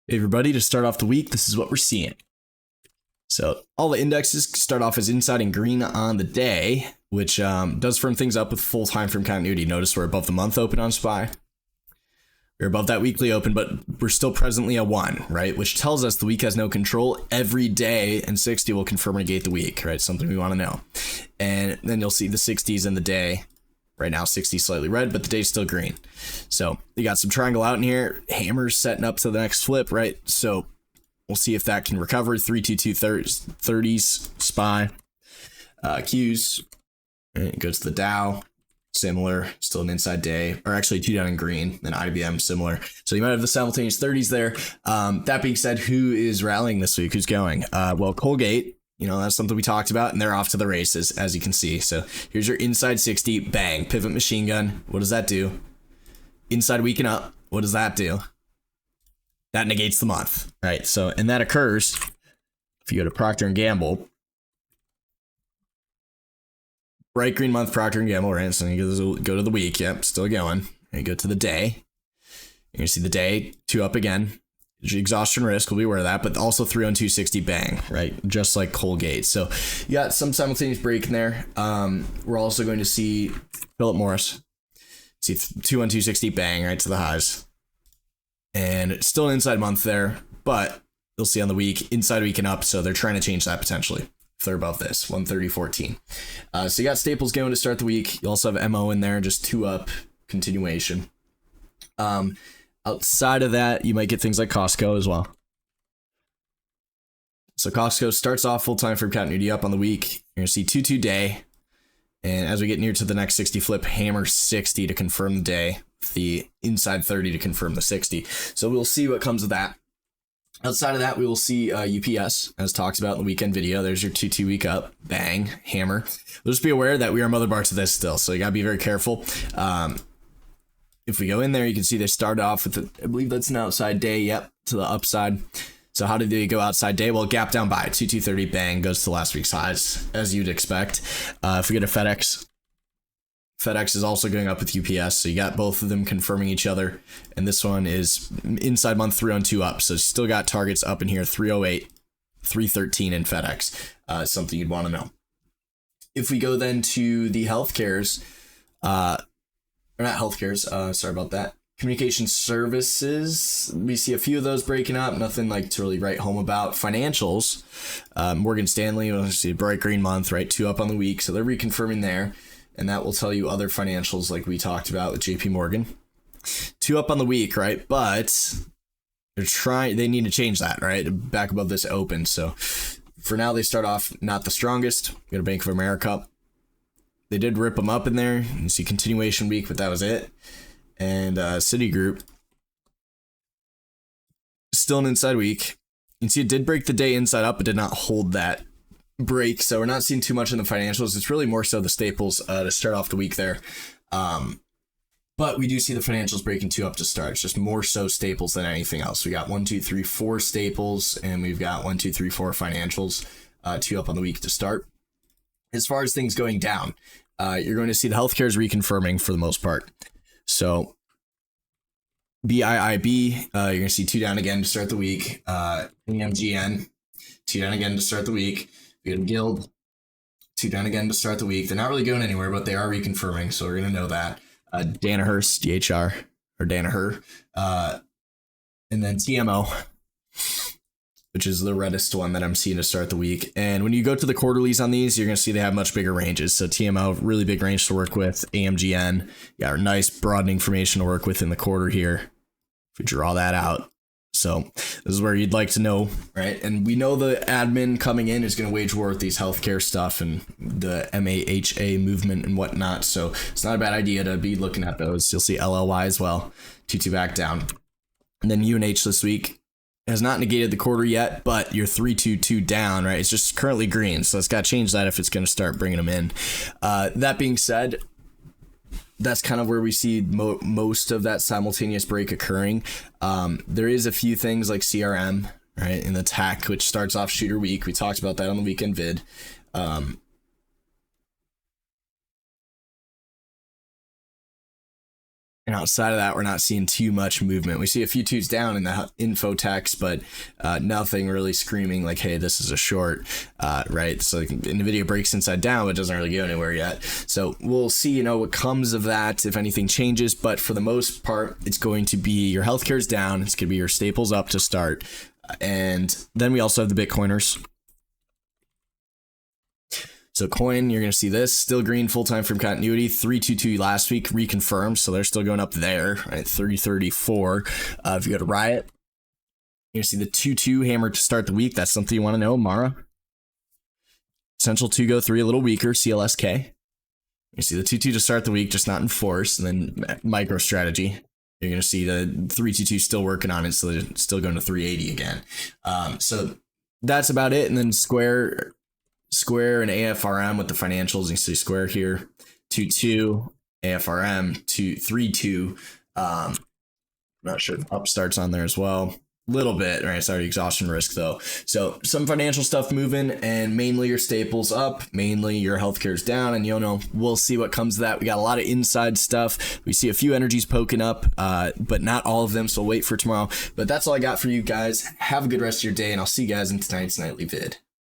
Hey everybody, to start off the week, this is what we're seeing. So all the indexes start off as inside and green on the day, which does firm things up with full time frame continuity. Notice we're above the month open on SPY. We're above that weekly open, but we're still presently a 1, right? Which tells us the week has no control. Every day and 60 will confirm or negate the week, right? Something we want to know. And then you'll see the 60s in the day. Right now, 60 slightly red, but the day's still green. So you got some triangle out in here. Hammers setting up to the next flip, right? So we'll see if that can recover. 322 30s, SPY, Qs. And it goes to the Dow. Similar, still an inside day, or actually 2 down in green. Then IBM similar. So you might have the simultaneous 30s there. That being said, who is rallying this week? Who's going? Well, Colgate. You know, that's something we talked about, and they're off to the races, as you can see. So here's your inside 60, bang, pivot machine gun. What does that do? Inside week and up, what does that do? That negates the month, right? So, and that occurs if you go to Procter & Gamble. Bright green month, Procter & Gamble, right? So you go to the week, yep, still going. And you go to the day. You're going to see the day, 2 up again. Exhaustion risk, we'll be aware of that, but also 3 on 260, bang, right? Just like Colgate. So you got some simultaneous break in there. We're also going to see Philip Morris. See 2 on 260, bang, right to the highs. And it's still an inside month there, but you'll see on the week, inside week and up, so they're trying to change that potentially if they're above this, 130.14. So you got staples going to start the week. You also have MO in there, just 2 up, continuation. Outside of that, you might get things like Costco as well. So Costco starts off full time for continuity up on the week. You're going to see 2-2 day. And as we get near to the next 60 flip, hammer 60 to confirm the day. The inside 30 to confirm the 60. So we'll see what comes of that. Outside of that, we will see UPS, as talked about in the weekend video. There's your 2-2 week up. Bang. Hammer. We'll just be aware that we are mother bar to this still. So you got to be very careful. If we go in there, you can see they start off with, I believe that's an outside day, yep, to the upside. So how did they go outside day? Well, gap down by 2-2-30, bang, goes to last week's highs, as you'd expect. If we get a FedEx is also going up with UPS, so you got both of them confirming each other. And this one is inside month 3 on 2 up, so still got targets up in here, 308, 313 in FedEx, something you'd want to know. If we go then to the healthcares, or not healthcares, sorry about that. Communication services, we see a few of those breaking up, nothing like to really write home about. Financials, Morgan Stanley, we'll see a bright green month, right? 2 up on the week, so they're reconfirming there. And that will tell you other financials like we talked about with JP Morgan. 2 up on the week, right? But they need to change that, right? Back above this open. So for now, they start off not the strongest. We got a Bank of America. They did rip them up in there. You see continuation week, but that was it. And Citigroup, still an inside week. You can see it did break the day inside up, but did not hold that break. So we're not seeing too much in the financials. It's really more so the staples to start off the week there. But we do see the financials breaking 2 up to start. It's just more so staples than anything else. We got 1, 2, 3, 4 staples, and we've got 1, 2, 3, 4 financials, 2 up on the week to start. As far as things going down, you're going to see the healthcare is reconfirming for the most part. So BIIB, you're going to see 2 down again to start the week. AMGN, 2 down again to start the week. We got Guild, 2 down again to start the week. They're not really going anywhere, but they are reconfirming, so we're going to know that. Danaher, DHR, or Danaher. And then TMO, which is the reddest one that I'm seeing to start the week. And when you go to the quarterlies on these, you're going to see they have much bigger ranges. So TMO, really big range to work with. AMGN, got a nice broadening formation to work with in the quarter here. If we draw that out. So this is where you'd like to know, right? And we know the admin coming in is going to wage war with these healthcare stuff and the MAHA movement and whatnot. So it's not a bad idea to be looking at those. You'll see LLY as well, 2-2 back down. And then UNH this week has not negated the quarter yet, but you're 3-2-2 down, right? It's just currently green, so it's got to change that if it's going to start bringing them in. That being said, that's kind of where we see most of that simultaneous break occurring. There is a few things like CRM, right, in the TAC, which starts off shooter week. We talked about that on the weekend vid. And outside of that, we're not seeing too much movement. We see a few twos down in the info text, but nothing really screaming like, hey, this is a short, right? So NVIDIA breaks inside down, but doesn't really go anywhere yet. So we'll see, what comes of that, if anything changes. But for the most part, it's going to be your healthcare's down. It's going to be your staples up to start. And then we also have the Bitcoiners. So coin, you're going to see this still green full time from continuity, 322 last week reconfirmed. So they're still going up there, right? 334. If you go to Riot, you're going to see the 22 hammer to start the week. That's something you want to know. Mara. Essential 2 go 3 a little weaker. CLSK. You see the 22 to start the week, just not in force. And then micro strategy. You're going to see the 322 still working on it. So they're still going to 380 again. So that's about it. And then Square and AFRM with the financials. You see Square here, 2-2, AFRM 2-3-2. Not sure if Upstart's on there as well. Little bit, right? It's already exhaustion risk though. So some financial stuff moving, and mainly your staples up, mainly your healthcare's down, and we'll see what comes of that. We got a lot of inside stuff. We see a few energies poking up, but not all of them. So we'll wait for tomorrow. But that's all I got for you guys. Have a good rest of your day, and I'll see you guys in tonight's nightly vid.